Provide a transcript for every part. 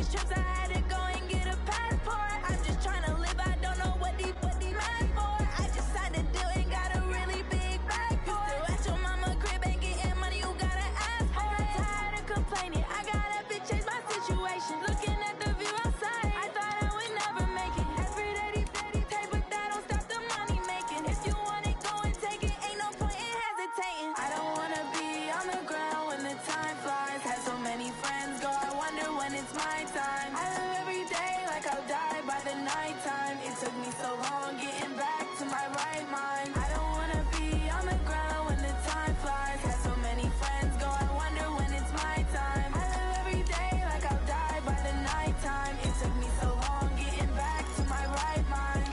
trips, I had to go and get a passport. I'm just trying to live, I don't know what these mad for. I just signed a deal and got a really big bag for it. Still at your mama crib and getting money, you gotta ask for it. I got tired of complaining, I got up and changed my situation. Looking at the view outside, I thought I would never make it. Every day these take, but that don't stop the money making. If you want it, go and take it, ain't no point in hesitating. I don't wanna be on the ground when the time flies. Had so many friends go, I wonder when it's my time. I live every day like I'll die by the nighttime. It took me so long getting back to my right mind. I don't wanna be on the ground when the time flies. Had so many friends go, I wonder when it's my time. I live every day like I'll die by the nighttime. It took me so long getting back to my right mind.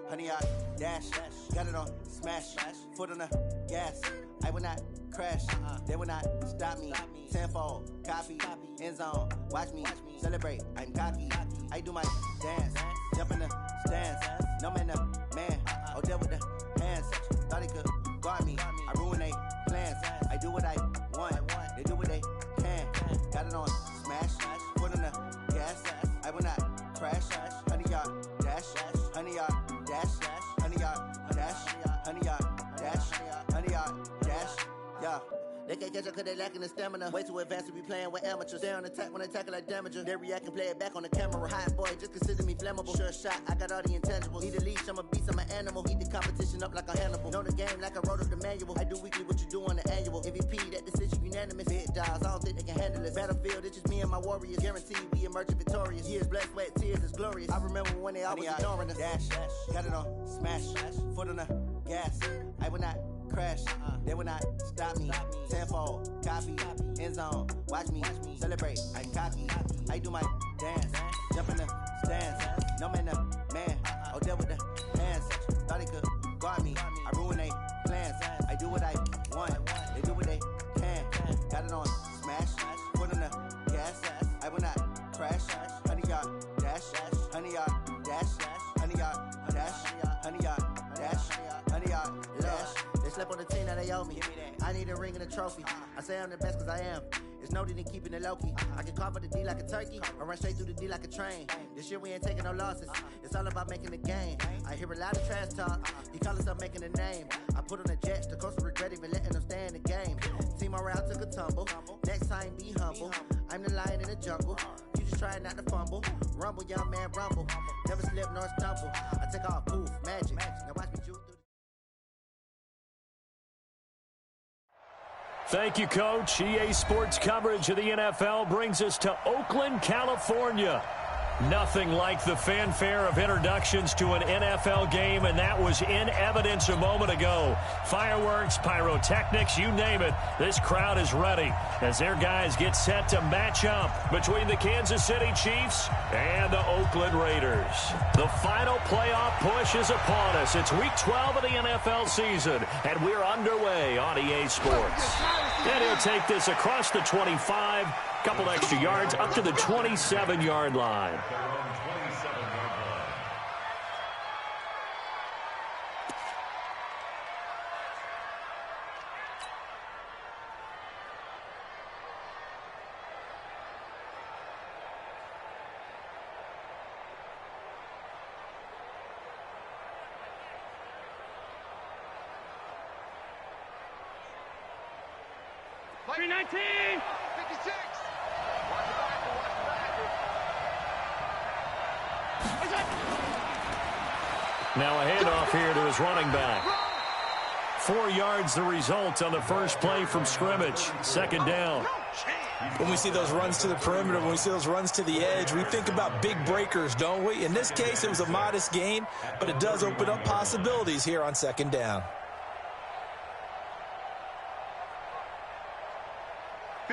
Honey, I dash, got it on smash, foot on the gas. I will not crash, they will not stop me. Tenfold, copy, end zone, watch me celebrate. I'm cocky, I do my dance, jump in the stands. No man, the man, oh, deal with the hands. Thought he could guard me, I ruin they plans. I do what I want, they do what they can. Got it on smash, foot on the gas. I will not crash, honey, y'all dash, honey, y'all dash, honey, y'all dash, honey, y'all dash, honey, y'all dash, yeah. They can't catch up cause they lacking the stamina. Way too advanced to be playing with amateurs. Stay on attack when they tackle like damager. They react and play it back on the camera. Hot boy, just consider me flammable. Sure shot, I got all the intangibles. Need a leash, I'm a beast, I'm an animal. Heat the competition up like a Hannibal. Know the game like I wrote up the manual. I do weekly what you do on the annual. MVP, that decision unanimous. Hit dials, I don't think they can handle it. Battlefield, it's just me and my warriors. Guaranteed we emerge victorious. Years, blood, sweat, tears, it's glorious. I remember when they always ignoring us. Dash, got it on smash, foot on the gas. I will not crash, they will not stop me. Tenfold, copy, end zone, watch me celebrate. I'm cocky, I do my dance, jump in the stands. No man, the man, oh, deal with the hands. Thought he could guard me, I ruin they plans. I do what I want, they do what they can. Got it on smash, foot on the gas. I will not crash, honey, y'all dash, honey, y'all dash, honey, y'all dash, honey, y'all dash, honey, y'all dash. They slept on the team, now they owe me. I need a ring and a trophy. I say I'm the best cause I am. It's no need in keeping it low-key. I can carve up the D like a turkey, or run straight through the D like a train. This year we ain't taking no losses. It's all about making the game. I hear a lot of trash talk. He call us up making a name. I put on the jets, the coach will regret even letting them stay in the game. Team morale took a tumble. Next time be humble. I'm the lion in the jungle. You just try not to fumble. Rumble, young man, rumble. Never slip nor stumble. I take off, poof, magic. Now watch me shoot through the... Thank you, Coach. EA Sports coverage of the NFL brings us to Oakland, California. Nothing like the fanfare of introductions to an NFL game, and that was in evidence a moment ago. Fireworks, pyrotechnics, you name it. This crowd is ready as their guys get set to match up between the Kansas City Chiefs and the Oakland Raiders. The final playoff push is upon us. It's Week 12 of the NFL season, and we're underway on EA Sports. And he'll take this across the 25, couple extra yards up to the 27-yard line. Now a handoff here to his running back. 4 yards the result on the first play from scrimmage. Second down. When we see those runs to the perimeter, when we see those runs to the edge, we think about big breakers, don't we? In this case, it was a modest gain, but it does open up possibilities here on second down.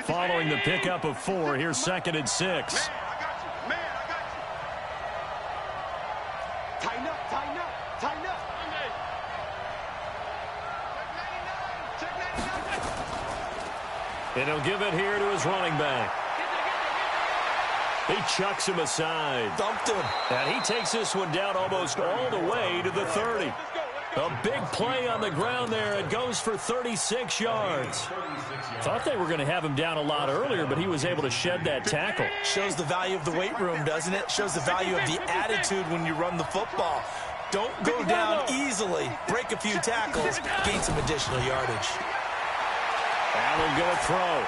Following the pickup of 4, here's 2nd and 6. Tighten up. And he'll give it here to his running back. He chucks him aside. Thumped him. And he takes this one down almost all the way to the 30. A big play on the ground there. It goes for 36 yards. Thought they were going to have him down a lot earlier, but he was able to shed that tackle. Shows the value of the weight room, doesn't it? Shows the value of the attitude when you run the football. Don't go down easily. Break a few tackles. Gain some additional yardage. Allen going to throw.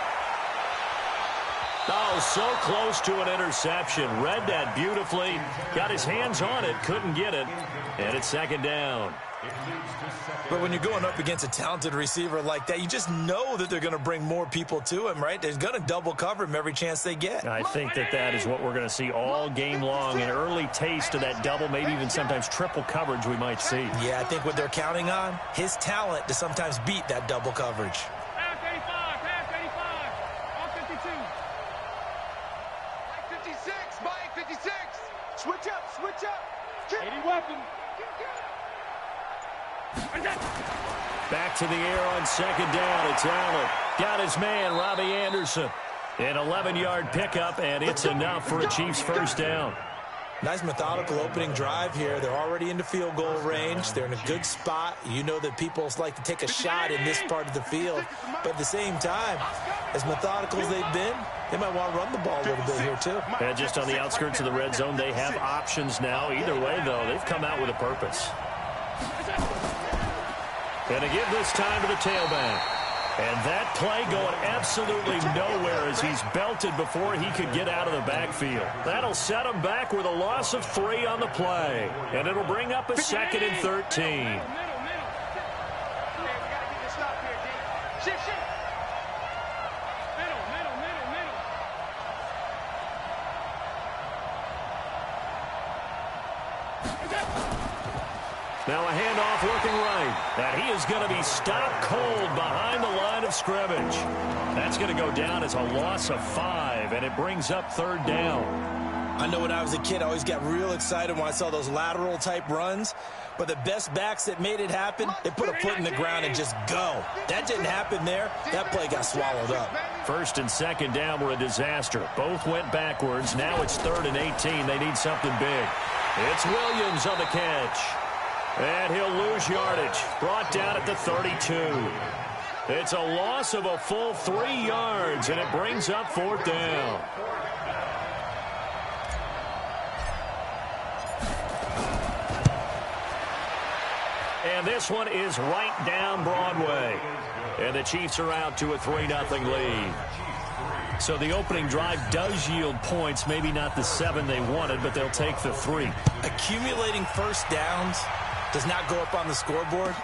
Oh, so close to an interception. Read that beautifully. Got his hands on it. Couldn't get it. And it's second down. But when you're going up against a talented receiver like that, you just know that they're going to bring more people to him, right? They're going to double cover him every chance they get. I think that is what we're going to see all game long. An early taste of that double, maybe even sometimes triple coverage we might see. Yeah, I think what they're counting on, his talent to sometimes beat that double coverage. Pass 85, pass 85. All 52. Mike 56, Mike 56. Switch up, switch up. 80 weapon. Back to the air on second down. It's Allen. Got his man, Robbie Anderson. An 11-yard pickup, and it's enough for a Chiefs first down. Nice methodical opening drive here. They're already into field goal range. They're in a good spot. You know that people like to take a shot in this part of the field. But at the same time, as methodical as they've been, they might want to run the ball a little bit here too. And just on the outskirts of the red zone, they have options now. Either way, though, they've come out with a purpose. And to give this time to the tailback. And that play going absolutely nowhere as he's belted before he could get out of the backfield. That'll set him back with a loss of 3 on the play. And it'll bring up a 2nd and 13. Now a handoff looking right. And he is going to be stopped cold behind the line of scrimmage. That's going to go down as a loss of 5, and it brings up 3rd down. I know when I was a kid, I always got real excited when I saw those lateral-type runs. But the best backs that made it happen, they put a foot in the ground and just go. That didn't happen there. That play got swallowed up. 1st and 2nd down were a disaster. Both went backwards. Now it's 3rd and 18. They need something big. It's Williams on the catch. And he'll lose yardage. Brought down at the 32. It's a loss of a full 3 yards, and it brings up 4th down. And this one is right down Broadway. And the Chiefs are out to a 3-0 lead. So the opening drive does yield points, maybe not the 7 they wanted, but they'll take the 3. Accumulating first downs does not go up on the scoreboard,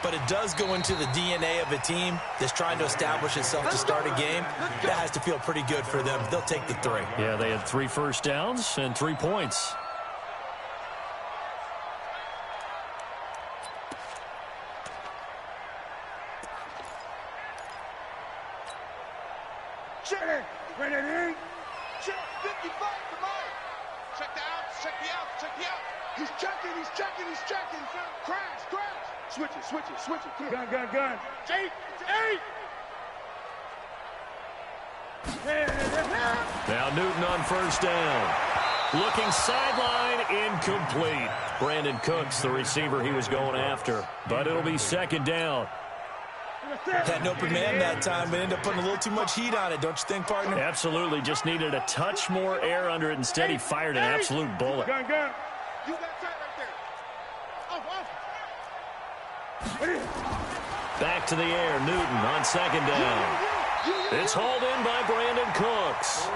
but it does go into the DNA of a team that's trying to establish itself to start a game. That has to feel pretty good for them. They'll take the 3. Yeah, they had 3 first downs and 3 points. Check it. Ready? Check 55 to Mike. Check the outs, check the outs, check the outs. He's checking, he's checking, he's checking. Crash, crash. Switch it, switch it, switch it. Gun. 8. Now Newton on first down. Looking sideline, incomplete. Brandon Cooks, the receiver he was going after. But it'll be 2nd down. Had an open man that time, but ended up putting a little too much heat on it, don't you think, partner? Absolutely. Just needed a touch more air under it. Instead, he fired an absolute bullet. Gun. You got tight right there. Off. Back to the air. Newton on 2nd down. It's hauled in by Brandon Cooks.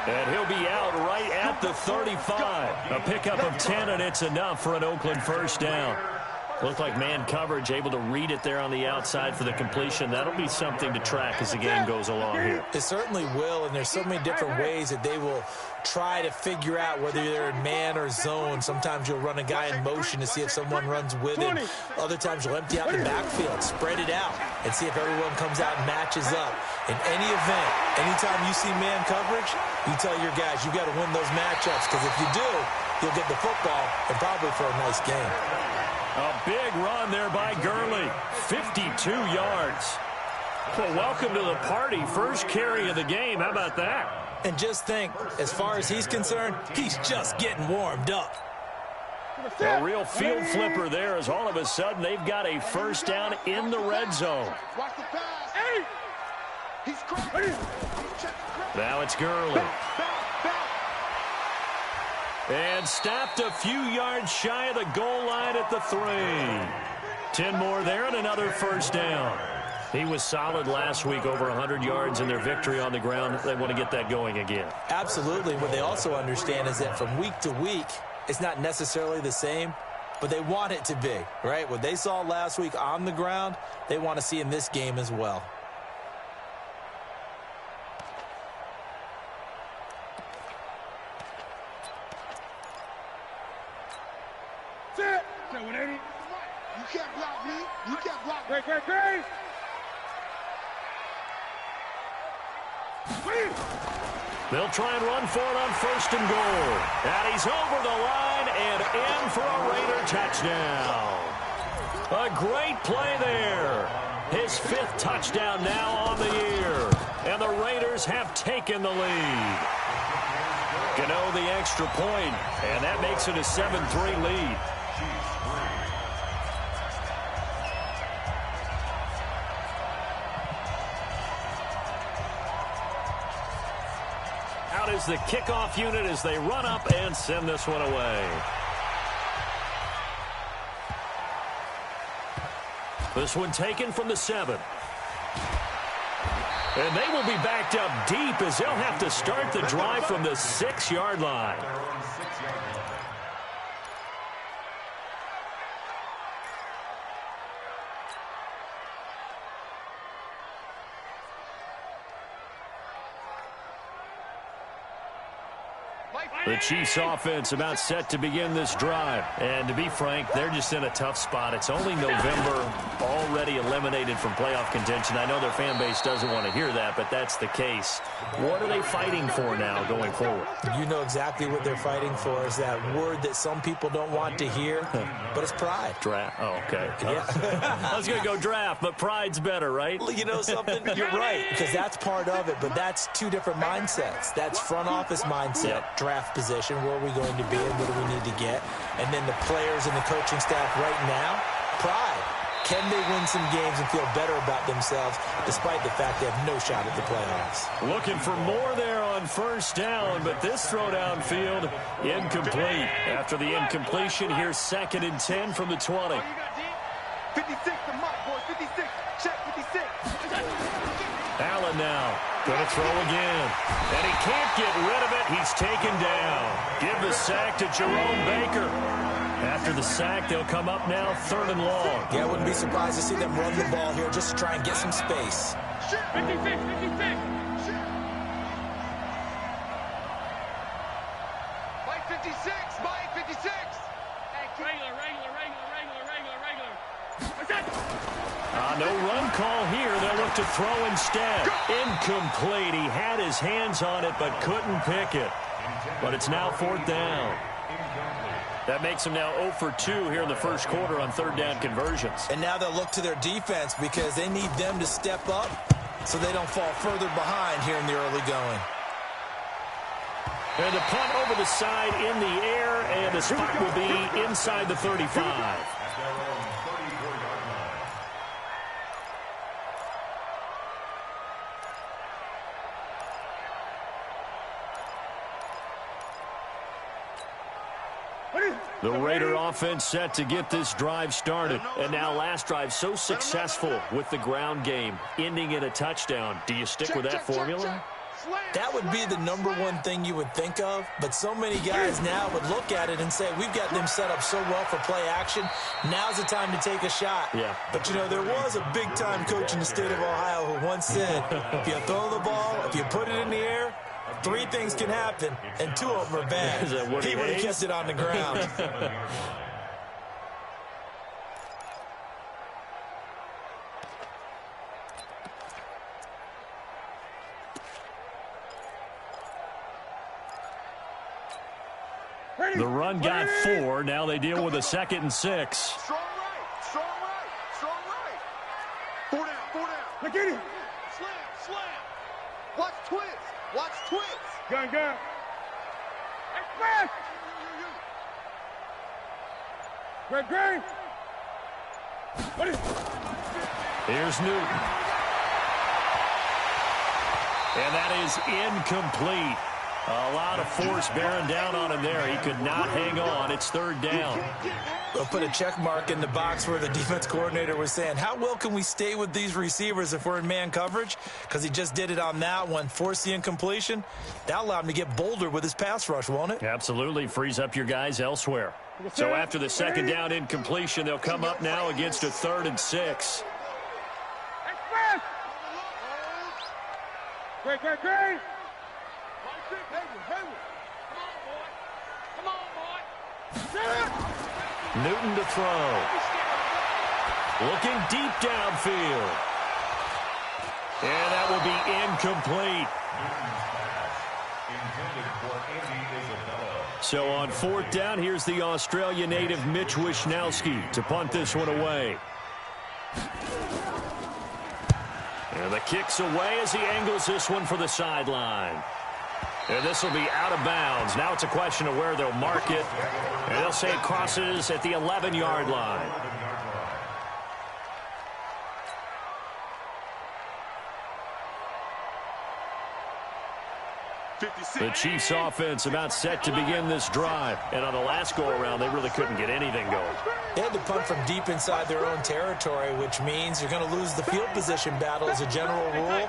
And he'll be out right at the 35. A pickup of 10, and it's enough for an Oakland first down. Looked like man coverage, able to read it there on the outside for the completion. That'll be something to track as the game goes along here. It certainly will, and there's so many different ways that they will try to figure out whether they're in man or zone. Sometimes you'll run a guy in motion to see if someone runs with him. Other times you'll empty out the backfield, spread it out, and see if everyone comes out and matches up. In any event, anytime you see man coverage, you tell your guys you got to win those matchups, because if you do, you'll get the football and probably for a nice game. A big run there by Gurley. 52 yards. Well, welcome to the party. First carry of the game. How about that? And just think, as far as he's concerned, he's just getting warmed up. A real field flipper there as all of a sudden they've got a first down in the red zone. Watch the pass. Now it's Gurley. And stopped a few yards shy of the goal line at the 3. 10 more there and another first down. He was solid last week, over 100 yards in their victory on the ground. They want to get that going again. Absolutely. What they also understand is that from week to week, it's not necessarily the same, but they want it to be, right? What they saw last week on the ground, they want to see in this game as well. You can't block me. You can't block me. Great. They'll try and run for it on first and goal. And he's over the line and in for a Raider touchdown. A great play there. His 5th touchdown now on the year. And the Raiders have taken the lead. Gano the extra point, and that makes it a 7-3 lead. Out is the kickoff unit as they run up and send this one away. This one taken from the 7. And they will be backed up deep as they'll have to start the drive from the 6-yard line. The Chiefs offense about set to begin this drive. And to be frank, they're just in a tough spot. It's only November, already eliminated from playoff contention. I know their fan base doesn't want to hear that, but that's the case. What are they fighting for now going forward? You know exactly what they're fighting for is that word that some people don't want to hear, but it's pride. Draft. Oh, okay. Yeah. I was going to go draft, but pride's better, right? You know something? You're right, because that's part of it, but that's two different mindsets. That's front office mindset, draft position, where are we going to be and what do we need to get? And then the players and the coaching staff right now, pride. Can they win some games and feel better about themselves despite the fact they have no shot at the playoffs? Looking for more there on first down, but this throw downfield incomplete. After the incompletion, here's 2nd and 10 from the 20. 56 to Mike, boy. 56. Check 56. Allen now. Gonna throw again. And he can't get rid of it. He's taken down. Give the sack to Jerome Baker. After the sack, they'll come up now 3rd and long. Yeah, I wouldn't be surprised to see them run the ball here just to try and get some space. 56. Mike 56. Mike 56. Regular. No run call here. They'll look to throw instead. Incomplete. He had his hands on it but couldn't pick it. But it's now 4th down. That makes them now 0 for 2 here in the first quarter on 3rd down conversions. And now they'll look to their defense because they need them to step up so they don't fall further behind here in the early going. And the punt over the side in the air, and the spot will be inside the 35. The Raider offense set to get this drive started. And now last drive so successful with the ground game, ending in a touchdown. Do you stick with that formula? That would be the #1 thing you would think of, but so many guys now would look at it and say, we've got them set up so well for play action. Now's the time to take a shot. Yeah. But, you know, there was a big-time coach in the state of Ohio who once said, if you throw the ball, if you put it in the air, 3 things can happen, and 2 of them are bad. He would have kept it on the ground. The run got 4. Now they deal with a 2nd and 6. Strong right. 4 down. get it. Slam. Watch twist. Gun. Express. Great. What is? Here's Newton. And that is incomplete. A lot of force bearing down on him there. He could not hang on. It's third down. They'll put a check mark in the box where the defense coordinator was saying, how well can we stay with these receivers if we're in man coverage? Because he just did it on that one. Force the incompletion. That allowed him to get bolder with his pass rush, won't it? Absolutely. Frees up your guys elsewhere. So after the second down incompletion, they'll come up now against a 3rd and 6. Great. Come on, boy. Newton to throw. Looking deep downfield. And that will be incomplete. So on 4th down, here's the Australia native Mitch Wishnowski to punt this one away. And the kick's away as he angles this one for the sideline. And this will be out of bounds. Now it's a question of where they'll mark it. And they'll say it crosses at the 11-yard line. The Chiefs offense about set to begin this drive. And on the last go-around, they really couldn't get anything going. They had to punt from deep inside their own territory, which means you're going to lose the field position battle as a general rule.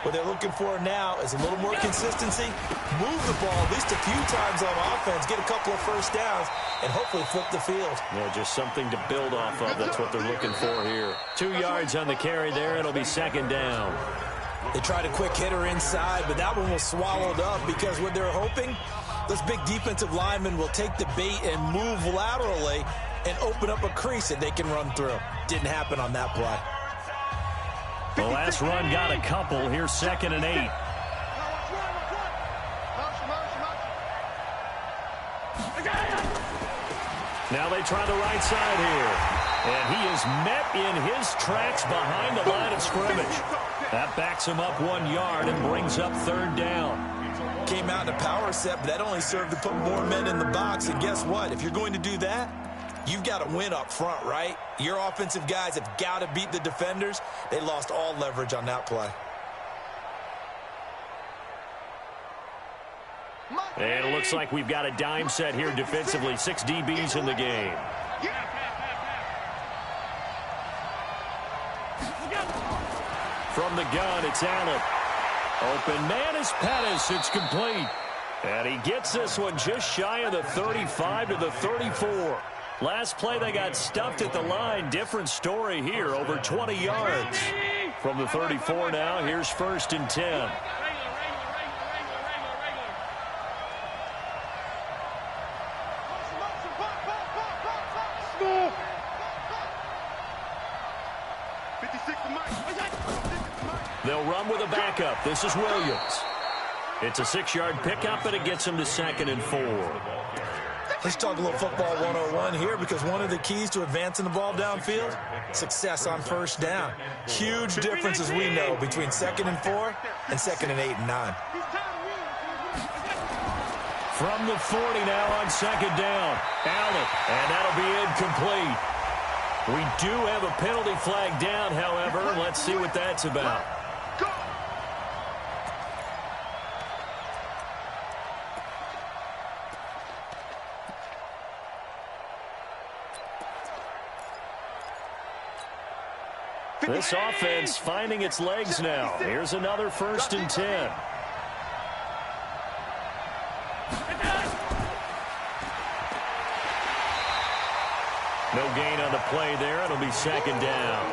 What they're looking for now is a little more consistency, move the ball at least a few times on offense, get a couple of first downs, and hopefully flip the field. Yeah, just something to build off of. That's what they're looking for here. 2 yards on the carry there. It'll be 2nd down. They tried a quick hitter inside, but that one was swallowed up because what they're hoping, those big defensive linemen will take the bait and move laterally and open up a crease that they can run through. Didn't happen on that play. The last run got a couple. Here's 2nd and 8. Now they try the right side here. And he is met in his tracks behind the line of scrimmage. That backs him up 1 yard and brings up 3rd down. Came out in a power set, but that only served to put more men in the box. And guess what? If you're going to do that, you've got to win up front, right? Your offensive guys have got to beat the defenders. They lost all leverage on that play. And it looks like we've got a dime set here defensively. 6 DBs in the game. From the gun, it's Allen. Open man is Pettis. It's complete. And he gets this one just shy of the 35 to the 34. Last play, they got stuffed at the line. Different story here, over 20 yards. From the 34 now, here's 1st and 10. They'll run with a backup. This is Williams. It's a 6-yard pickup, and it gets him to 2nd and 4. Let's talk a little football 101 here, because one of the keys to advancing the ball downfield, success on 1st down. Huge difference, as we know, between 2nd and 4 and 2nd and 8 and 9. From the 40 now on 2nd down. Allen, and that'll be incomplete. We do have a penalty flag down, however. Let's see what that's about. This offense finding its legs now. Here's another 1st and 10. No gain on the play there. It'll be 2nd down.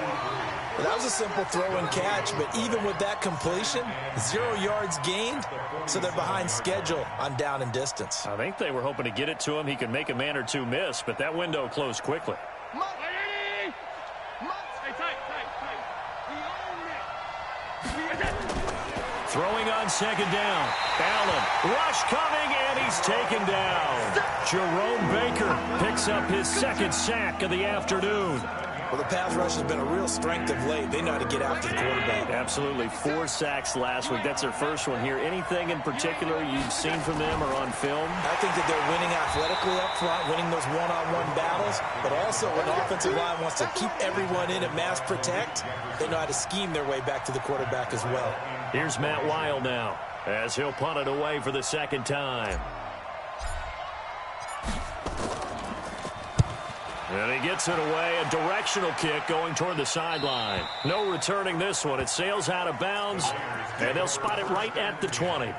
Well, that was a simple throw and catch, but even with that completion, 0 yards gained, so they're behind schedule on down and distance. I think they were hoping to get it to him. He could make a man or two miss, but that window closed quickly. Throwing on 2nd down. Allen, rush coming, and he's taken down. Jerome Baker picks up his 2nd sack of the afternoon. Well, the pass rush has been a real strength of late. They know how to get after the quarterback. Absolutely. 4 sacks last week. That's their first one here. Anything in particular you've seen from them or on film? I think that they're winning athletically up front, winning those one-on-one battles, but also when the offensive line wants to keep everyone in and mass protect, they know how to scheme their way back to the quarterback as well. Here's Matt Weil now as he'll punt it away for the second time. And he gets it away, a directional kick going toward the sideline. No returning this one. It sails out of bounds, and they'll spot it right at the 20.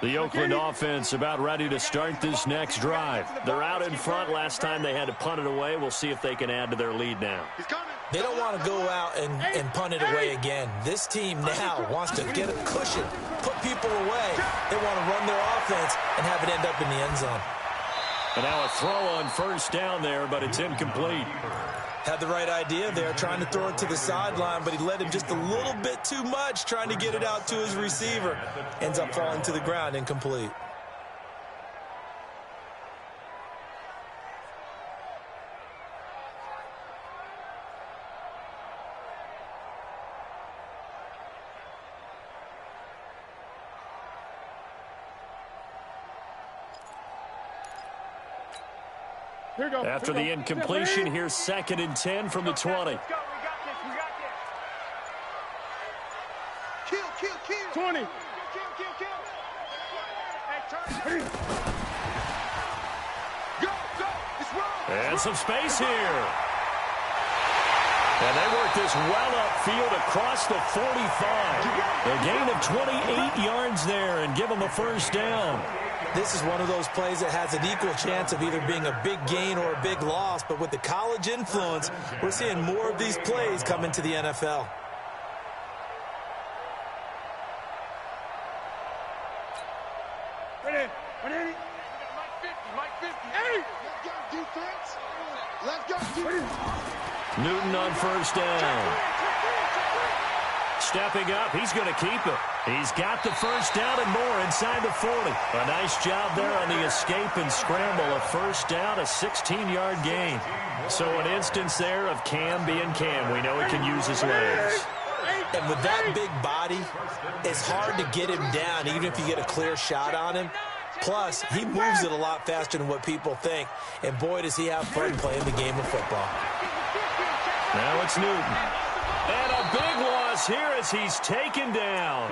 The Oakland offense about ready to start this next drive. They're out in front. Last time they had to punt it away. We'll see if they can add to their lead now. They don't want to go out and punt it away again. This team now wants to get a cushion, put people away. They want to run their offense and have it end up in the end zone. And now a throw on first down there, but it's incomplete. Had the right idea there, trying to throw it to the sideline, but he led him just a little bit too much, trying to get it out to his receiver. Ends up falling to the ground, incomplete. After the incompletion, here's 2nd and 10 from the 20. Kill. 20. Kill. Hey, go. It's wrong. And some space here. And they work this well upfield across the 45. A gain of 28 yards there and give them a first down. This is one of those plays that has an equal chance of either being a big gain or a big loss, but with the college influence, we're seeing more of these plays come into the NFL. Ready. Mike 50. Hey! Let's go, defense. Newton on first down. Stepping up, he's going to keep it. He's got the first down and more inside the 40. A nice job there on the escape and scramble. A first down, a 16-yard gain. So an instance there of Cam being Cam. We know he can use his legs. And with that big body, it's hard to get him down, even if you get a clear shot on him. Plus, he moves it a lot faster than what people think. And boy, does he have fun playing the game of football. Now it's Newton. And a big loss here as he's taken down.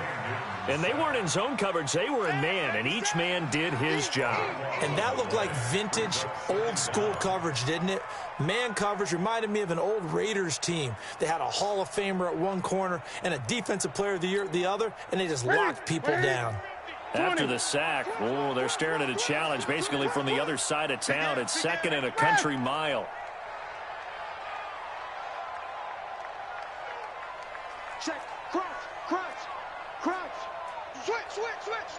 And they weren't in zone coverage. They were in man, and each man did his job. And that looked like vintage, old-school coverage, didn't it? Man coverage reminded me of an old Raiders team. They had a Hall of Famer at one corner and a Defensive Player of the Year at the other, and they just locked people down. After the sack, they're staring at a challenge basically from the other side of town. It's 2nd and a country mile. Check. Crunch. Switch.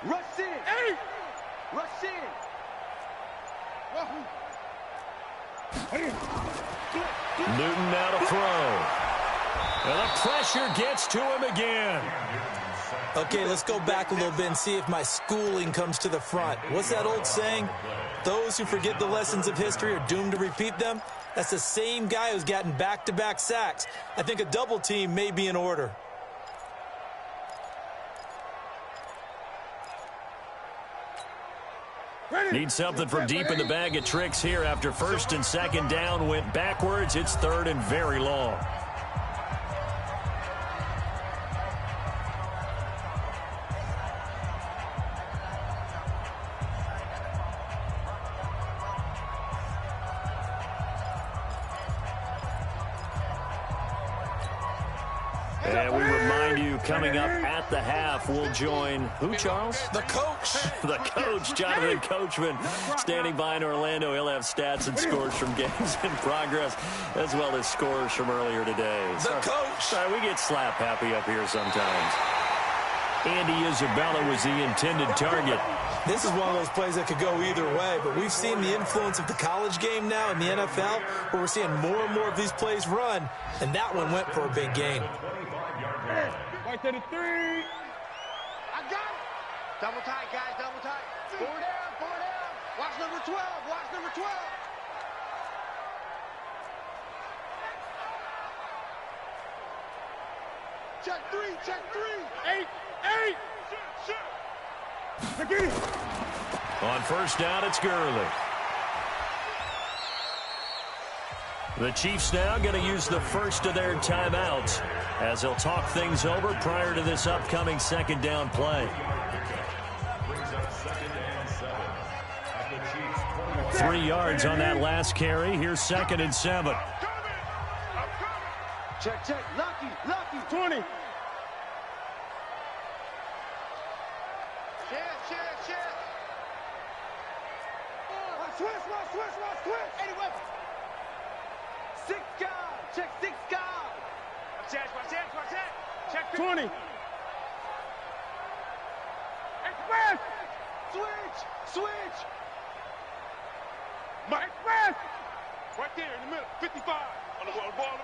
Rush in. Hey! Rush in. Newton now to throw. And the pressure gets to him again. Okay, let's go back a little bit and see if my schooling comes to the front. What's that old saying? Those who forget the lessons of history are doomed to repeat them. That's the same guy who's gotten back-to-back sacks. I think a double team may be in order. Need something from deep in the bag of tricks here after 1st and 2nd down went backwards. It's 3rd and very long. And we remind you, coming up at the half, we'll join who, Charles? The coach. The coach, Jonathan Coachman, standing by in Orlando. He'll have stats and scores from games in progress, as well as scores from earlier today. The coach. Sorry, we get slap happy up here sometimes. Andy Isabella was the intended target. This is one of those plays that could go either way, but we've seen the influence of the college game now in the NFL, where we're seeing more and more of these plays run, and that one went for a big gain. Right to the 3. I got it. Double tight, guys, double tight. 4 down. Watch number 12. Watch number 12. Check 3. Check 3. 8. Again. On first down, it's Gurley. The Chiefs now going to use the first of their timeouts as they'll talk things over prior to this upcoming second down play. 3 yards on that last carry. Here's 2nd and 7. Check. Lucky. 20. Check. Switch. Anyway. 6 guard. Check 6 guard. Watch that. Check 20. Express. Switch. Express. Right there in the middle. 55. On the ball.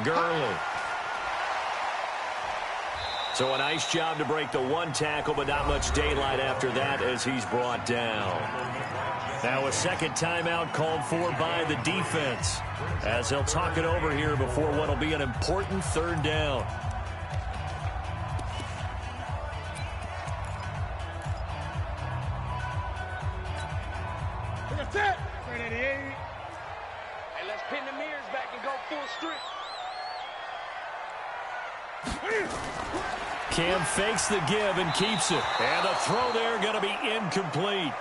Gurley. So a nice job to break the 1 tackle, but not much daylight after that as he's brought down. Now a second timeout called for by the defense as they'll talk it over here before what will be an important 3rd down. That's it. 388. Hey, let's pin the mirrors back and go full strength. Cam fakes the give and keeps it. And the throw there going to be incomplete.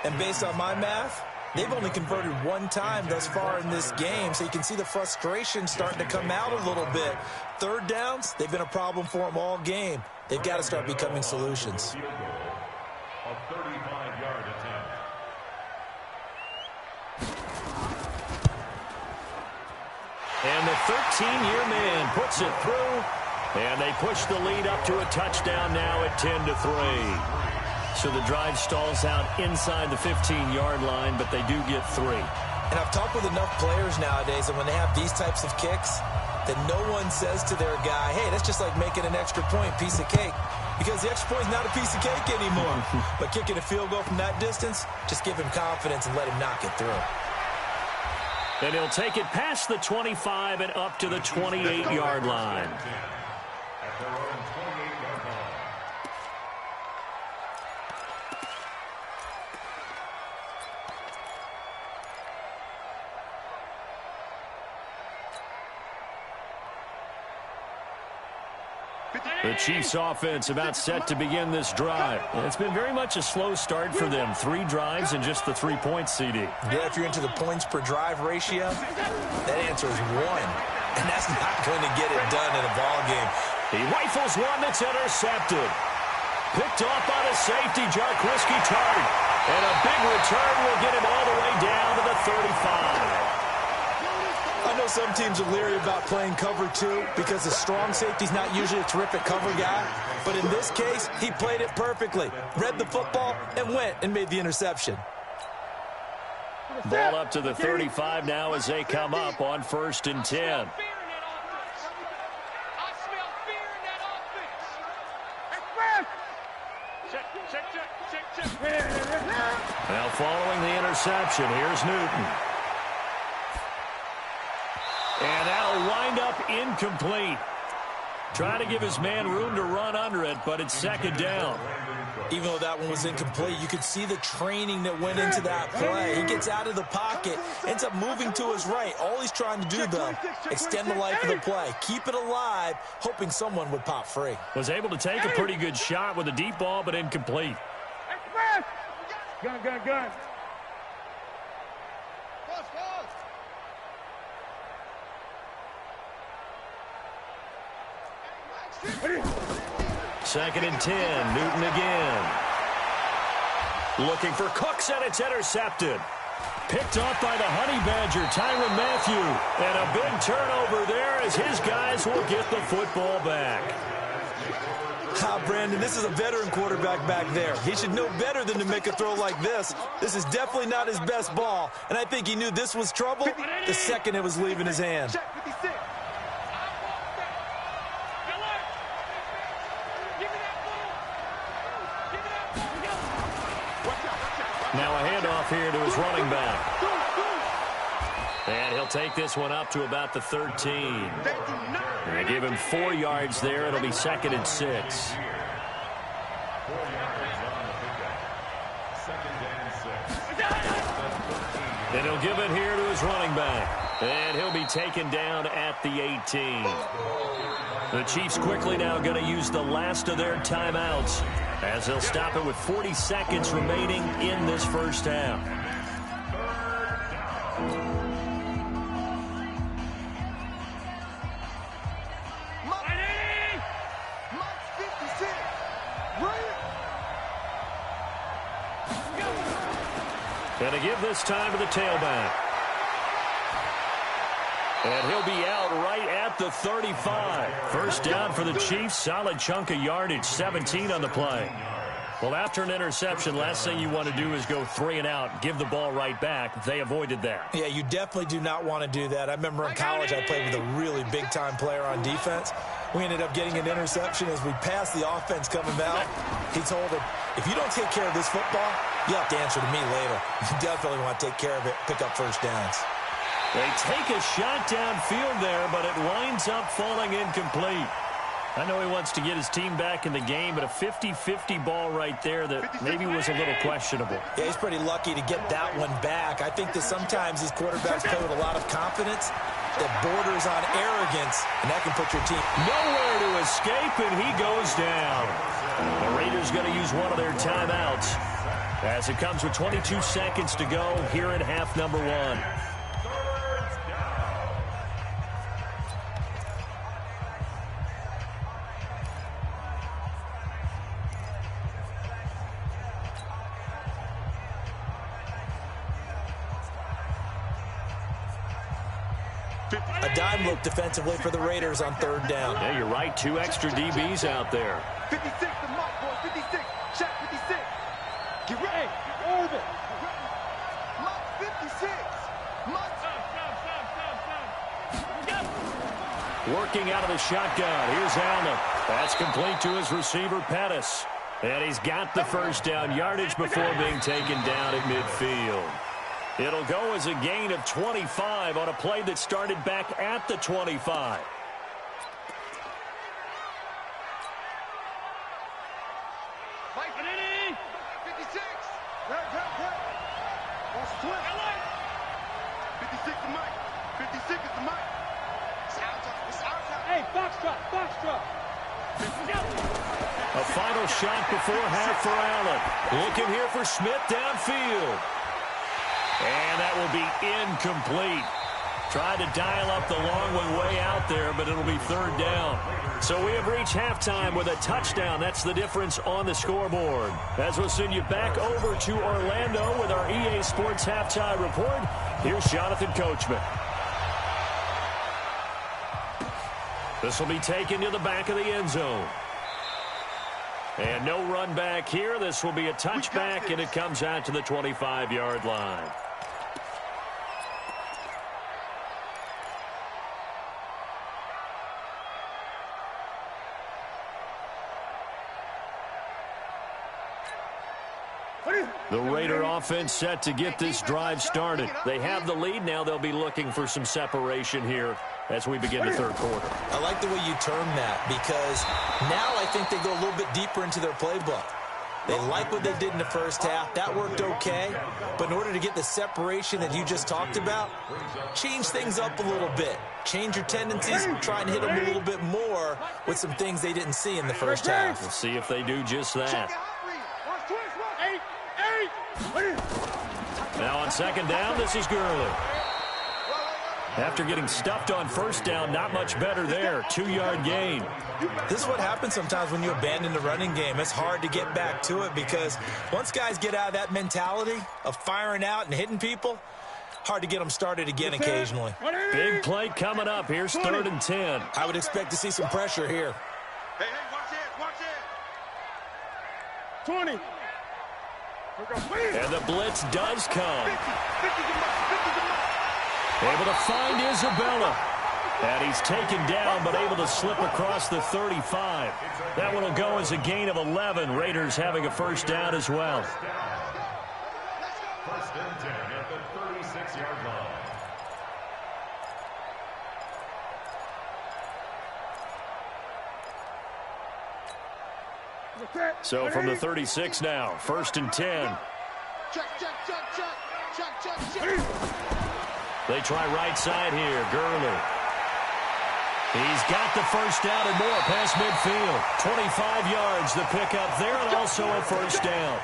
And based on my math, they've only converted 1 time thus far in this game, so you can see the frustration starting to come out a little bit. 3rd downs, they've been a problem for them all game. They've got to start becoming solutions. A 35-yard attempt. And the 13-year man puts it through. And they push the lead up to a touchdown now at 10-3. So the drive stalls out inside the 15-yard line, but they do get 3. And I've talked with enough players nowadays, and when they have these types of kicks, that no one says to their guy, hey, that's just like making an extra point, piece of cake. Because the extra point is not a piece of cake anymore. But kicking a field goal from that distance, just give him confidence and let him knock it through. And he'll take it past the 25 and up to the 28-yard line. At their own 28-yard line. The Chiefs offense about set to begin this drive. It's been very much a slow start for them. 3 drives and just the 3 points, CD. Yeah, if you're into the points per drive ratio, that answer is 1. And that's not going to get it done in a ball game. He rifles one that's intercepted. Picked off by the safety, Jarquiski Tart. And a big return will get him all the way down to the 35. I know some teams are leery about playing cover 2 because the strong safety's not usually a terrific cover guy. But in this case, he played it perfectly. Read the football and went and made the interception. Ball up to the 35 now as they come up on 1st and 10. Now following the interception, here's Newton. And that'll wind up incomplete. Trying to give his man room to run under it, but it's 2nd down. Even though that one was incomplete, you could see the training that went into that play. He gets out of the pocket, ends up moving to his right. All he's trying to do, though, extend the life of the play. Keep it alive, hoping someone would pop free. Was able to take a pretty good shot with a deep ball, but incomplete. Gun. Second and 10, Newton again. Looking for Cooks, and it's intercepted. Picked off by the Honey Badger, Tyrann Mathieu. And a big turnover there as his guys will get the football back. Brandon, this is a veteran quarterback back there. He should know better than to make a throw like this. This is definitely not his best ball, and I think he knew this was trouble the second it was leaving his hand. here to his running back. And he'll take this one up to about the 13. They give him 4 yards there. It'll be 2nd and 6. And he'll give it here to his running back. And he'll be taken down at the 18. The Chiefs quickly now going to use the last of their timeouts as they'll stop it with 40 seconds remaining in this first half. And to give this time to the tailback. And he'll be out right at the 35. First down for the Chiefs. Solid chunk of yardage, 17 on the play. Well, after an interception, last thing you want to do is go 3 and out, give the ball right back. They avoided that. Yeah, you definitely do not want to do that. I remember in college I played with a really big-time player on defense. We ended up getting an interception as we passed the offense coming out. He told him, if you don't take care of this football, you have to answer to me later. You definitely want to take care of it, pick up first downs. They take a shot downfield there, but it winds up falling incomplete. I know he wants to get his team back in the game, but a 50-50 ball right there that maybe was a little questionable. Yeah, he's pretty lucky to get that one back. I think that sometimes these quarterbacks play with a lot of confidence that borders on arrogance, and that can put your team nowhere to escape, and he goes down. The Raiders going to use one of their timeouts as it comes with 22 seconds to go here in half number 1. A dime look defensively for the Raiders on 3rd down. Yeah, you're right. 2 extra DBs out there. 56 to Mike, boy. 56. Check 56. Get ready. Over. Mike 56. Mike. Working out of the shotgun. Here's Allen. That's complete to his receiver, Pettis. And he's got the first down yardage before being taken down at midfield. It'll go as a gain of 25 on a play that started back at the 25. Mike, 56. Watch the twist. 56 to Mike. 56 is to Mike. It's our time. Hey, box drop. A final shot before half for Allen. Looking here for Smith downfield. And that will be incomplete. Tried to dial up the long one way out there, but it'll be 3rd down. So we have reached halftime with a touchdown. That's the difference on the scoreboard. As we'll send you back over to Orlando with our EA Sports Halftime Report, here's Jonathan Coachman. This will be taken to the back of the end zone. And no run back here. This will be a touchback, and it comes out to the 25-yard line. The Raider offense set to get this drive started. They have the lead. Now they'll be looking for some separation here as we begin the 3rd quarter. I like the way you term that because now I think they go a little bit deeper into their playbook. They like what they did in the first half. That worked okay. But in order to get the separation that you just talked about, change things up a little bit. Change your tendencies, try and hit them a little bit more with some things they didn't see in the first half. We'll see if they do just that. Now on 2nd down, this is Gurley. After getting stuffed on 1st down, not much better there. 2-yard gain. This is what happens sometimes when you abandon the running game. It's hard to get back to it because once guys get out of that mentality of firing out and hitting people, hard to get them started again occasionally. Big play coming up. Here's 3rd and 10. I would expect to see some pressure here. Hey, watch it. 20. And the blitz does come. Able to find Isabella. And he's taken down, but able to slip across the 35. That one will go as a gain of 11. Raiders having a first down as well. First and 10 at the 36-yard line. So from the 36 now, first and 10. Check. They try right side here. Gurley. He's got the first down and more past midfield. 25 yards the pickup there, and also a first down.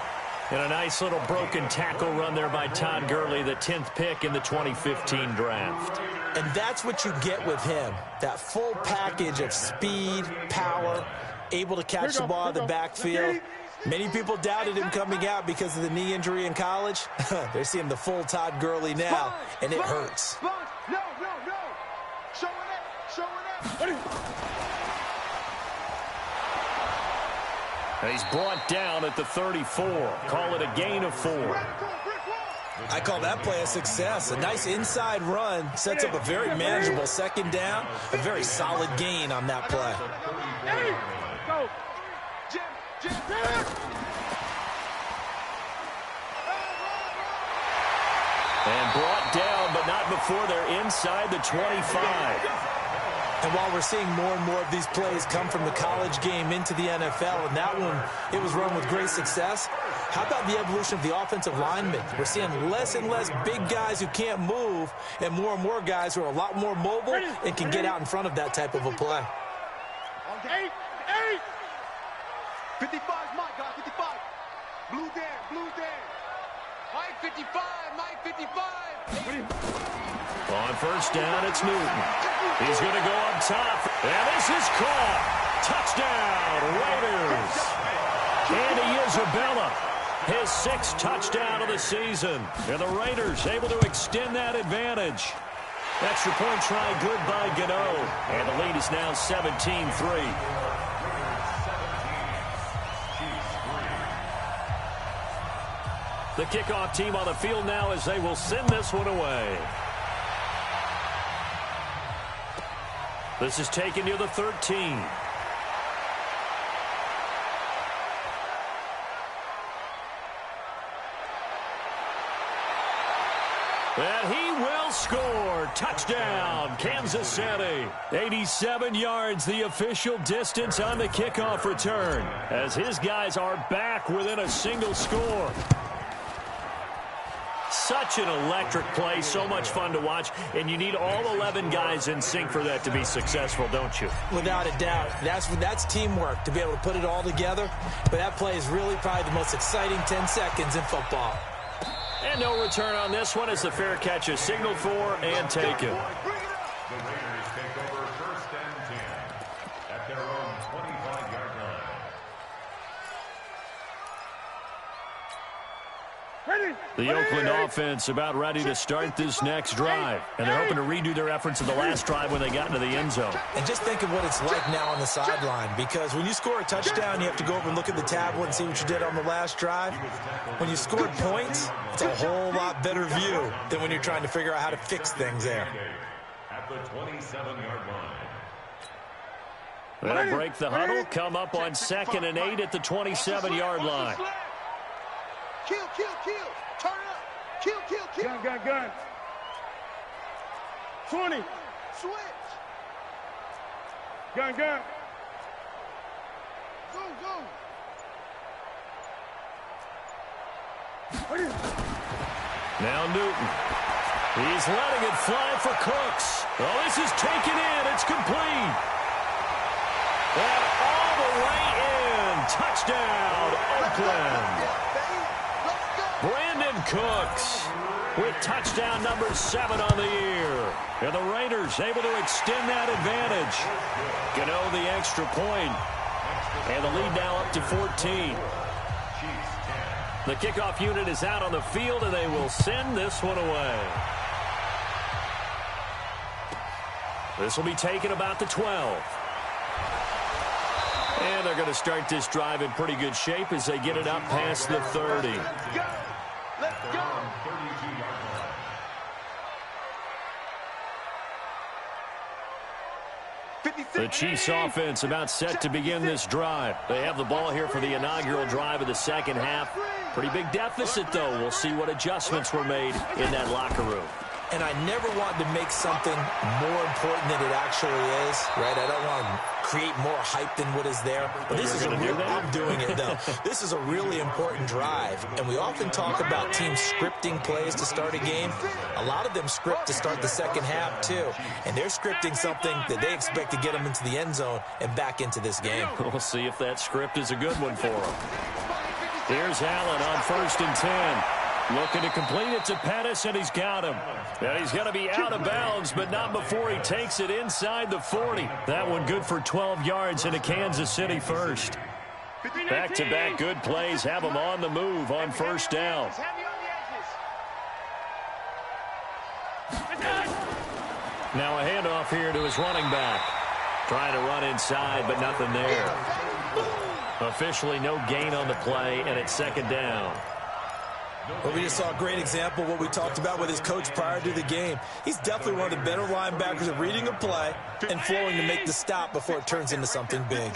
And a nice little broken tackle run there by Todd Gurley, the 10th pick in the 2015 draft. And that's what you get with him, that full package of speed, power, able to catch the ball in the backfield. Many people doubted him coming out because of the knee injury in college. They're seeing the full Todd Gurley now, and it hurts. No. Showing it. And he's brought down at the 34. Call it a gain of 4. I call that play a success. A nice inside run sets up a very manageable second down. A very solid gain on that play. Go. Jim. And brought down, but not before they're inside the 25. And while we're seeing more and more of these plays come from the college game into the NFL, and that one, it was run with great success, how about the evolution of the offensive linemen? We're seeing less and less big guys who can't move, and more guys who are a lot more mobile and can get out in front of that type of a play. 55, my God, 55. Blue Dan. Mike 55. On first down, it's Newton. He's going to go up top, and this is caught. Touchdown, Raiders. Andy Isabella, his 6th touchdown of the season. And the Raiders able to extend that advantage. Extra point try good by Gano. And the lead is now 17-3. The kickoff team on the field now as they will send this one away. This is taken near the 13. And he will score. Touchdown, Kansas City. 87 yards, the official distance on the kickoff return, as his guys are back within a single score. Such an electric play, so much fun to watch, and you need all 11 guys in sync for that to be successful, don't you? Without a doubt. That's teamwork, to be able to put it all together. But that play is really probably the most exciting 10 seconds in football. And no return on this one as the fair catch is signaled for and taken. The Raiders take over first and 10 at their own 25-yard line. The Oakland offense about ready to start this next drive. And they're hoping to redo their efforts of the last drive when they got into the end zone. And just think of what it's like now on the sideline, because when you score a touchdown, you have to go over and look at the tablet and see what you did on the last drive. When you scored points, it's a whole lot better view than when you're trying to figure out how to fix things there. At the 27-yard line. They'll break the huddle, come up on 2nd and 8 at the 27-yard line. Kill. Turn up. Kill. Gun. 20. Switch. Gun. Go. Now Newton. He's letting it fly for Cooks. Oh, this is taken in. It's complete. And all the way in. Touchdown, Oakland. Brandon Cooks with touchdown number 7 on the year. And the Raiders able to extend that advantage. Gano the extra point. And the lead now up to 14. The kickoff unit is out on the field, and they will send this one away. This will be taken about the 12. And they're going to start this drive in pretty good shape as they get it up past the 30. Let's go. 32-yard line. The Chiefs offense about set to begin this drive. They have the ball here for the inaugural drive of the second half. Pretty big deficit, though. We'll see what adjustments were made in that locker room. And I never wanted to make something more important than it actually is, right? I don't want to create more hype than what is there. But this is a real, I'm doing it, though. This is a really important drive. And we often talk about teams scripting plays to start a game. A lot of them script to start the second half, too. And they're scripting something that they expect to get them into the end zone and back into this game. We'll see if that script is a good one for them. Here's Allen on 1st and 10. Looking to complete it to Pettis, and he's got him. And he's going to be out of bounds, but not before he takes it inside the 40. That one good for 12 yards into Kansas City first. Back-to-back good plays have him on the move on 1st down. Now a handoff here to his running back. Trying to run inside, but nothing there. Officially no gain on the play, and it's 2nd down. Well, we just saw a great example of what we talked about with his coach prior to the game. He's definitely one of the better linebackers at reading a play and flowing to make the stop before it turns into something big.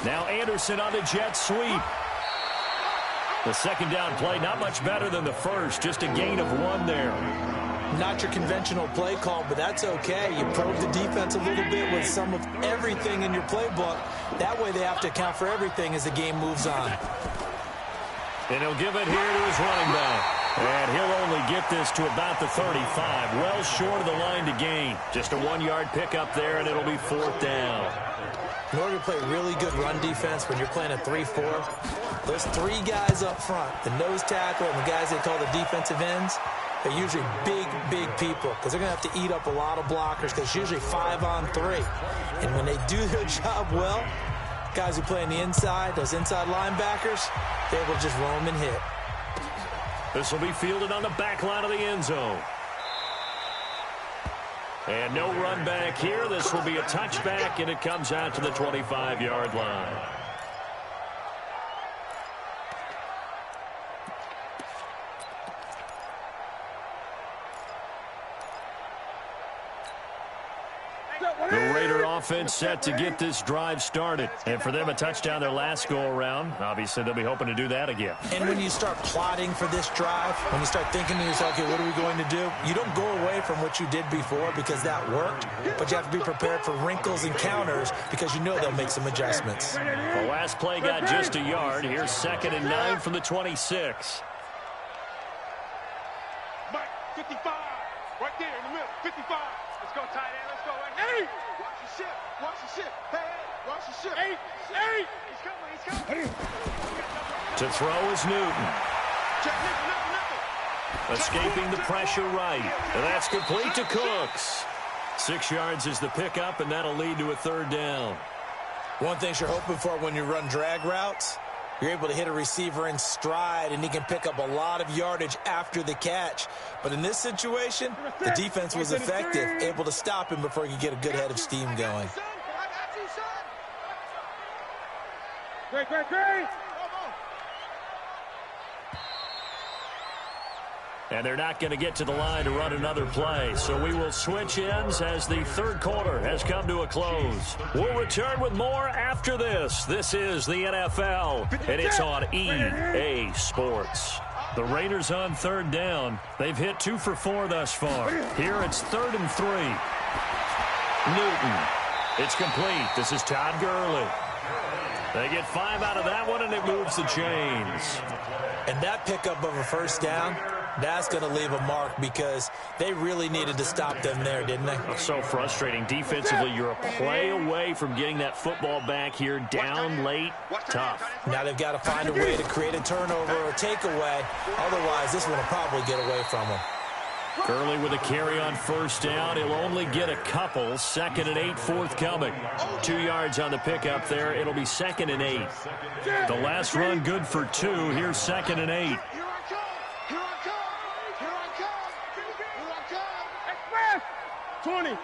Now Anderson on the jet sweep. The 2nd down play, not much better than the first, just a gain of 1 there. Not your conventional play call, but that's okay. You probe the defense a little bit with some of everything in your playbook. That way they have to account for everything as the game moves on. And he'll give it here to his running back. And he'll only get this to about the 35. Well short of the line to gain. Just a 1-yard pickup there, and it'll be 4th down. In order to play really good run defense when you're playing a 3-4, those 3 guys up front, the nose tackle and the guys they call the defensive ends, they're usually big, big people because they're going to have to eat up a lot of blockers because it's usually 5-on-3. And when they do their job well, guys who play on the inside, those inside linebackers, they're able to just roam and hit. This will be fielded on the back line of the end zone. And no run back here. This will be a touchback, and it comes out to the 25-yard line. The Raider offense set to get this drive started. And for them, a touchdown their last go-around. Obviously, they'll be hoping to do that again. And when you start plotting for this drive, when you start thinking to yourself, okay, what are we going to do? You don't go away from what you did before because that worked, but you have to be prepared for wrinkles and counters because you know they'll make some adjustments. The last play got just a yard. Here's 2nd and 9 from the 26. Mike, 55. Right there in the middle. 55. Let's go, tight end. Let's go. Hey! Watch the ship. Watch the ship. Hey, watch the ship. Hey! He's coming. He's coming. To throw is Newton. Check, nothing. Escaping the pressure right. And that's complete to Cooks. 6 yards is the pickup, and that'll lead to a 3rd down. One thing you're hoping for when you run drag routes, you're able to hit a receiver in stride, and he can pick up a lot of yardage after the catch. But in this situation, the defense was effective, able to stop him before he could get a good head of steam going. Great. And they're not going to get to the line to run another play. So we will switch ends as the 3rd quarter has come to a close. We'll return with more after this. This is the NFL, and it's on EA Sports. The Raiders on 3rd down. They've hit 2 for 4 thus far. Here it's 3rd and 3. Newton. It's complete. This is Todd Gurley. They get 5 out of that one, and it moves the chains. And that pickup of a 1st down, that's going to leave a mark because they really needed to stop them there, didn't they? So frustrating. Defensively, you're a play away from getting that football back here down late. Tough. Now they've got to find a way to create a turnover or takeaway. Otherwise, this one will probably get away from them. Gurley with a carry on 1st down. He'll only get a couple. 2nd and 8 forthcoming. 2 yards on the pickup there. It'll be 2nd and 8. The last run good for 2. Here's 2nd and 8. 20. 36.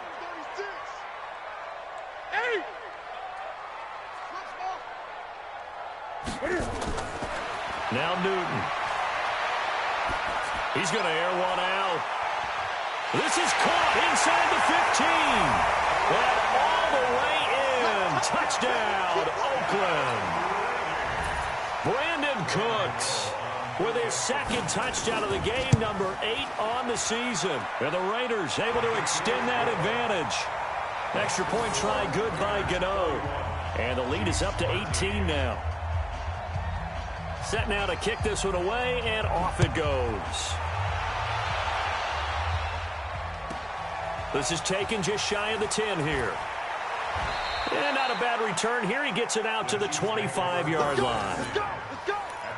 8. Now Newton. He's going to air one out. This is caught inside the 15. And all the way in. Touchdown, Oakland. Brandon Cooks with his second touchdown of the game, number 8 on the season. And the Raiders able to extend that advantage. Extra point try good by Gano. And the lead is up to 18 now. Set now to kick this one away, and off it goes. This is taken just shy of the 10 here. And not a bad return here. He gets it out to the 25-yard line. At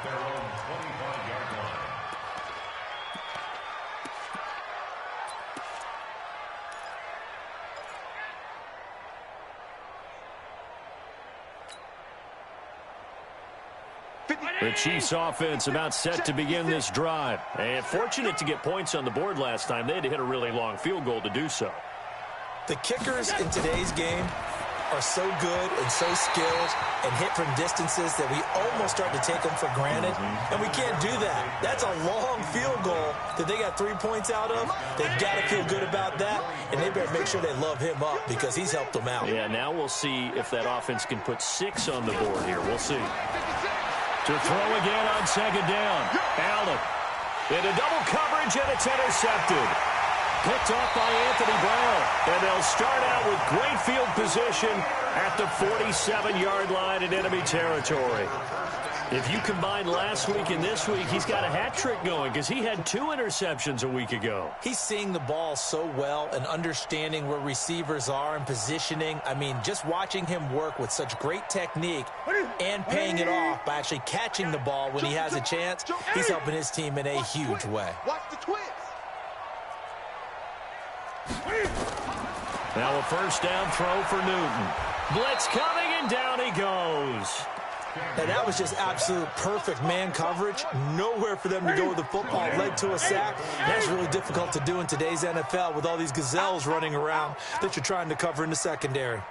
their own 25-yard line. The Chiefs offense about set to begin this drive. And fortunate to get points on the board last time. They had to hit a really long field goal to do so. The kickers in today's game are so good and so skilled and hit from distances that we almost start to take them for granted. And we can't do that. That's a long field goal that they got 3 points out of. They've got to feel good about that, and they better make sure they love him up because he's helped them out. Yeah, now we'll see if that offense can put 6 on the board here. We'll see. To throw again on second down. Allen into double coverage, and it's intercepted. Picked off by Anthony Brown. And they'll start out with great field position at the 47-yard line in enemy territory. If you combine last week and this week, he's got a hat trick going because he had 2 interceptions a week ago. He's seeing the ball so well and understanding where receivers are and positioning. I mean, just watching him work with such great technique and paying it off by actually catching the ball when he has a chance, he's helping his team in a huge way. Watch the twist. Now a first down throw for Newton. Blitz coming, and down he goes. And that was just absolute perfect man coverage. Nowhere for them to go with the football. Led to a sack. That's really difficult to do in today's NFL with all these gazelles running around that you're trying to cover in the secondary.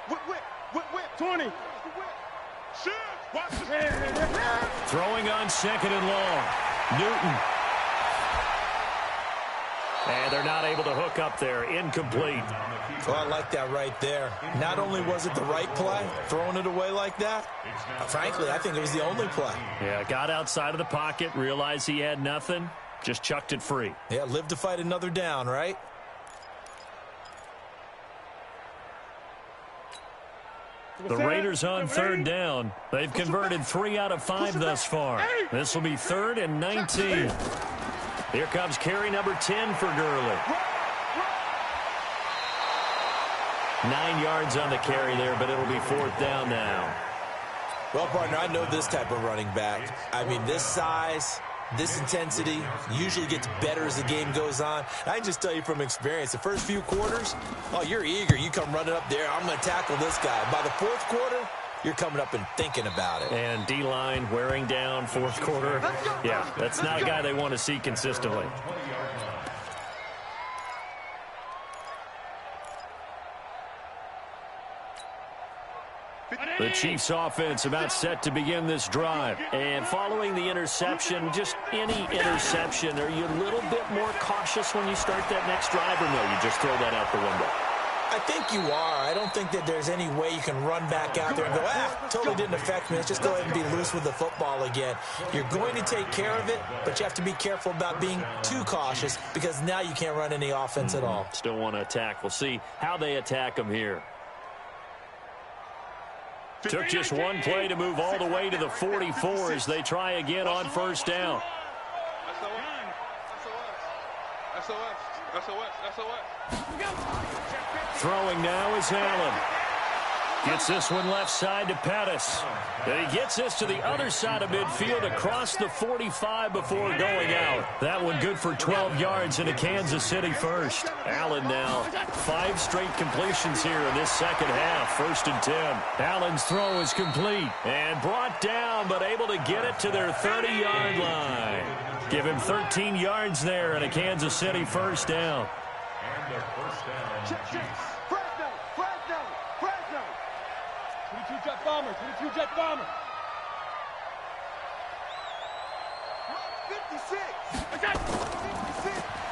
Whip, 20. Throwing on second and long. Newton. And they're not able to hook up there. Incomplete. Well, I like that right there. Not only was it the right play, throwing it away like that, frankly, I think it was the only play. Yeah, got outside of the pocket, realized he had nothing, just chucked it free. Yeah, live to fight another down, right? The Raiders on third down. They've converted 3 out of 5 thus far. This will be 3rd and 19. Here comes carry number 10 for Gurley. 9 yards on the carry there, but it'll be 4th down now. Well, partner, I know this type of running back. I mean, this size, this intensity usually gets better as the game goes on. I can just tell you from experience, the first few quarters, oh, you're eager. You come running up there, I'm going to tackle this guy. By the 4th quarter, you're coming up and thinking about it. And D-line wearing down 4th quarter. Yeah, that's not a guy they want to see consistently. The Chiefs offense about set to begin this drive. And following the interception, just any interception, are you a little bit more cautious when you start that next drive, or no, you just throw that out the window? I think you are. I don't think that there's any way you can run back out there and go, totally didn't affect me. Let's just go ahead and be loose with the football again. You're going to take care of it, but you have to be careful about being too cautious because now you can't run any offense at all. Still want to attack. We'll see how they attack them here. Took just one play to move all the way to the 44 as they try again on first down. Throwing now is Allen. Gets this one left side to Pettis. And he gets this to the other side of midfield across the 45 before going out. That one good for 12 yards in a Kansas City first. Allen now 5 straight completions here in this second half. 1st and 10. Allen's throw is complete and brought down, but able to get it to their 30-yard line. Give him 13 yards there in a Kansas City first down. And their first down, Chiefs. Fresno. 22 jet bomber.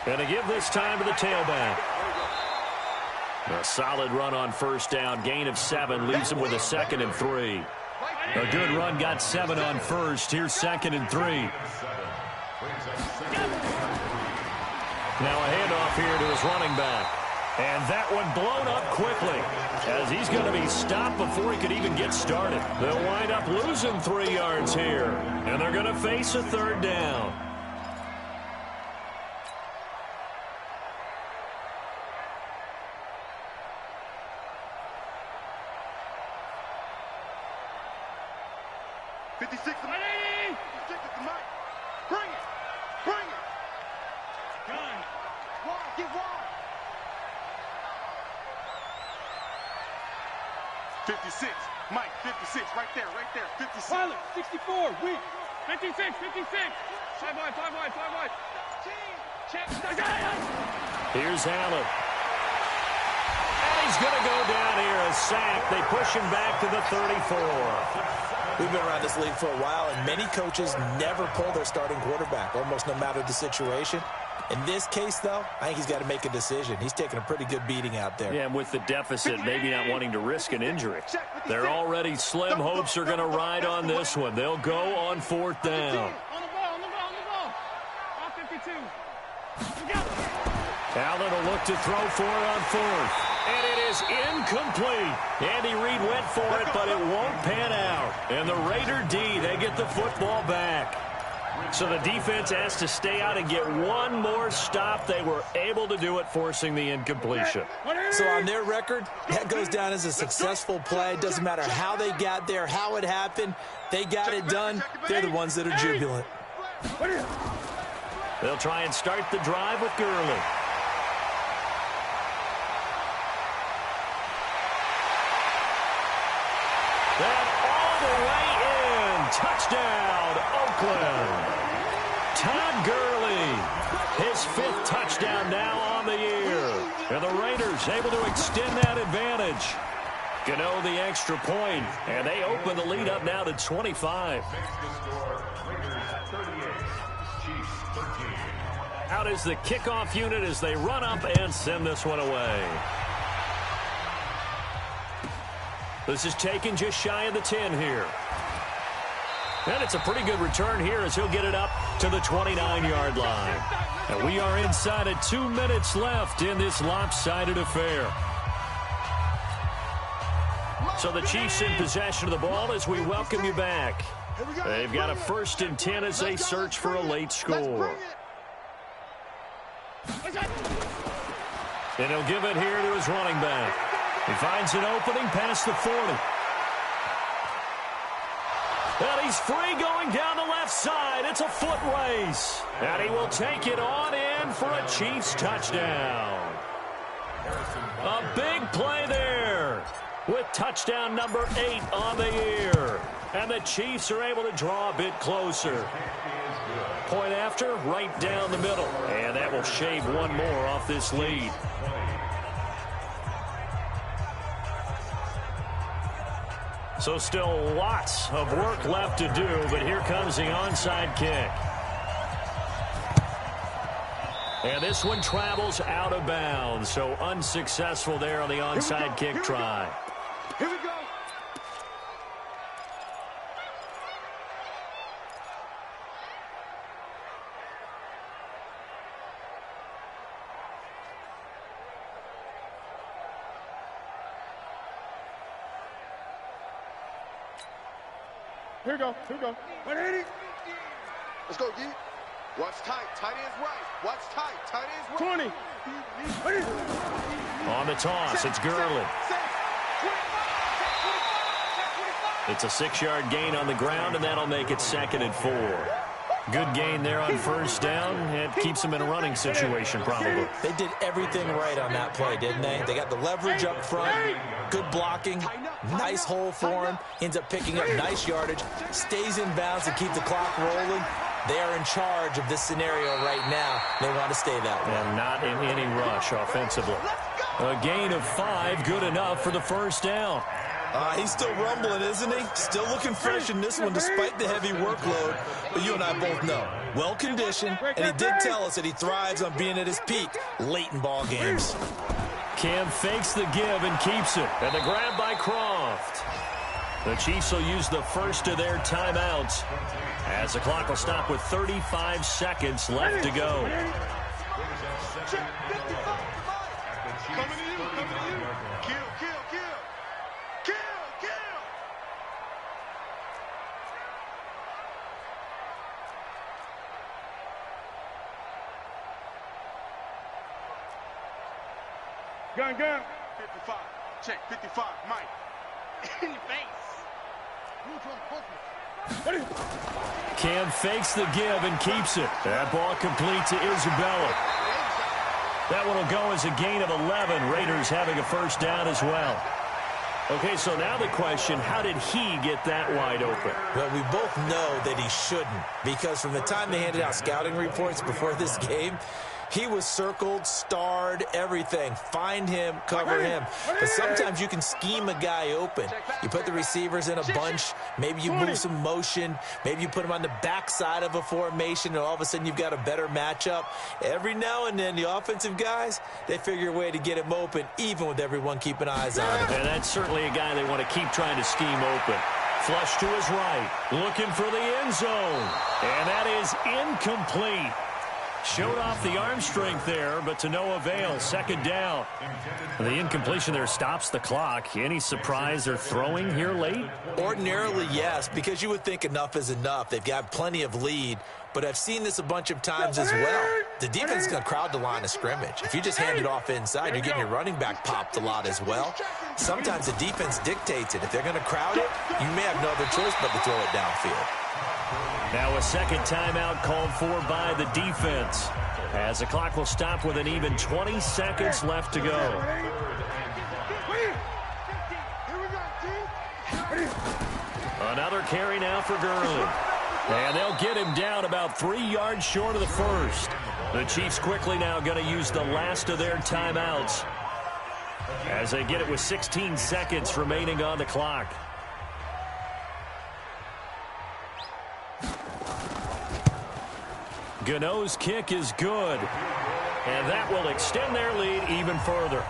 And to give this time to the tailback. A solid run on first down. Gain of 7 leaves him with a 2nd and 3. A good run got 7 on first. Here's 2nd and 3. Now a handoff here to his running back. And that one blown up quickly as he's going to be stopped before he could even get started. They'll wind up losing 3 yards here. And they're going to face a 3rd down. Mike, 56, right there, 56. Pilot, 64, weak. 56. 5 wide. Check. Here's Allen. And he's going to go down here, a sack. They push him back to the 34. We've been around this league for a while, and many coaches never pull their starting quarterback, almost no matter the situation. In this case, though, I think he's got to make a decision. He's taking a pretty good beating out there. Yeah, and with the deficit, maybe not wanting to risk an injury. They're already slim. Hopes are going to ride on this one. They'll go on 4th down. On the ball. All 52. Allen will look to throw for it on 4th. And it is incomplete. Andy Reid went for it, but it won't pan out. And the Raider D, they get the football back. So the defense has to stay out and get one more stop. They were able to do it, forcing the incompletion. So on their record, that goes down as a successful play. Doesn't matter how they got there, how it happened. They got it done. They're the ones that are jubilant. They'll try and start the drive with Gurley. Then all the way in. Touchdown, Oakland. Todd Gurley, his 5th touchdown now on the year. And the Raiders able to extend that advantage. Gano the extra point, and they open the lead up now to 25. Out is the kickoff unit as they run up and send this one away. This is taken just shy of the 10 here. And it's a pretty good return here as he'll get it up to the 29-yard line. And we are inside of 2 minutes left in this lopsided affair. So the Chiefs in possession of the ball as we welcome you back. They've got a 1st and 10 as they search for a late score. And he'll give it here to his running back. He finds an opening past the 40. And he's free going down the left side. It's a foot race. And he will take it on in for a Chiefs touchdown. A big play there with touchdown number 8 on the year. And the Chiefs are able to draw a bit closer. Point after, right down the middle. And that will shave one more off this lead. So still lots of work left to do, but here comes the onside kick. And this one travels out of bounds, so unsuccessful there on the onside kick try. Here we go. Here we go. 180. Let's go, D. Watch tight. Tight ends right. Watch tight. Tight ends right. 20. On the toss, it's Gurley. It's a 6-yard gain on the ground, and that'll make it 2nd and 4. Good gain there on first down. It keeps them in a running situation, probably. They did everything right on that play, didn't they? They got the leverage up front, good blocking, nice hole for him, ends up picking up nice yardage, stays in bounds and keep the clock rolling. They are in charge of this scenario right now. They want to stay that way. And not in any rush offensively. A gain of 5, good enough for the first down. He's still rumbling, isn't he? Still looking fresh in this one despite the heavy workload. But you and I both know, well-conditioned, and he did tell us that he thrives on being at his peak late in ball games. Cam fakes the give and keeps it. And the grab by Croft. The Chiefs will use the first of their timeouts as the clock will stop with 35 seconds left to go. Coming to you, coming to you. Kill, kill, kill. Kill, kill. Gun, gun. 55. Check, 55. Mike. In your face. Cam fakes the give and keeps it. That ball complete to Isabella. That one will go as a gain of 11. Raiders having a first down as well. Okay, so now the question, how did he get that wide open? Well, we both know that he shouldn't, because from the time they handed out scouting reports before this game, he was circled, starred, everything. Find him, cover him. But sometimes you can scheme a guy open. You put the receivers in a bunch. Maybe you move some motion. Maybe you put him on the backside of a formation, and all of a sudden you've got a better matchup. Every now and then, the offensive guys, they figure a way to get him open, even with everyone keeping eyes on him. And that's certainly a guy they want to keep trying to scheme open. Flush to his right, looking for the end zone. And that is incomplete. Showed off the arm strength there, but to no avail. Second down. The incompletion there stops the clock. Any surprise they're throwing here late? Ordinarily, yes, because you would think enough is enough. They've got plenty of lead, but I've seen this a bunch of times as well. The defense is going to crowd the line of scrimmage. If you just hand it off inside, you're getting your running back popped a lot as well. Sometimes the defense dictates it. If they're going to crowd it, you may have no other choice but to throw it downfield. Now a second timeout called for by the defense, as the clock will stop with an even 20 seconds left to go. Another carry now for Gurley. And they'll get him down about 3 yards short of the first. The Chiefs quickly now going to use the last of their timeouts as they get it with 16 seconds remaining on the clock. Gano's kick is good, and that will extend their lead even further.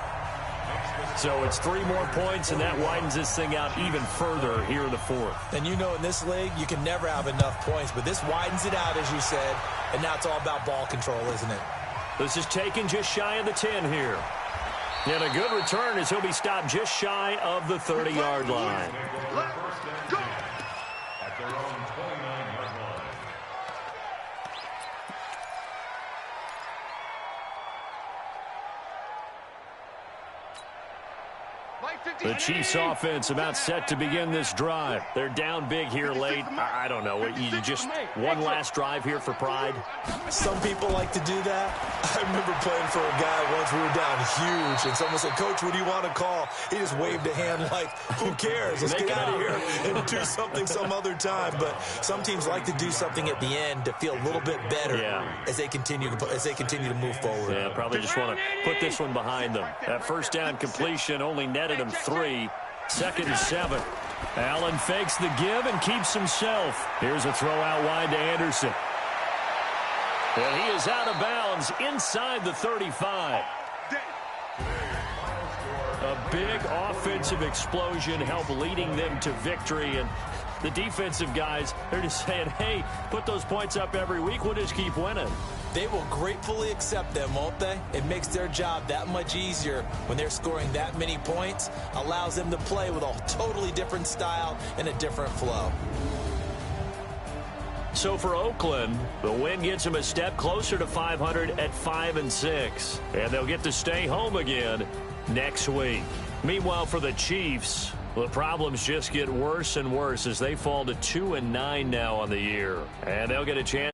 So it's 3 more points, and that widens this thing out even further here in the fourth. And you know in this league, you can never have enough points, but this widens it out, as you said, and now it's all about ball control, isn't it? This is taken just shy of the 10 here. And a good return as he'll be stopped just shy of the 30-yard line. Let's go. At their own 29-yard line. The Chiefs offense about set to begin this drive. They're down big here late. I don't know. You just one last drive here for pride? Some people like to do that. I remember playing for a guy once. We were down huge, and someone said, "Coach, what do you want to call?" He just waved a hand like, who cares? Let's get out of here and do something some other time. But some teams like to do something at the end to feel a little bit better as they continue to move forward. Yeah, probably just want to put this one behind them. That first down completion only netted him 3. 2nd and 7. Allen fakes the give and keeps himself. Here's a throw out wide to Anderson. And he is out of bounds inside the 35. A big offensive explosion helped leading them to victory. And the defensive guys, they're just saying, hey, put those points up every week. We'll just keep winning. They will gratefully accept them, won't they? It makes their job that much easier when they're scoring that many points. Allows them to play with a totally different style and a different flow. So for Oakland, the win gets them a step closer to 500 at 5-6. And they'll get to stay home again next week. Meanwhile, for the Chiefs, the problems just get worse and worse as they fall to 2-9 now on the year. And they'll get a chance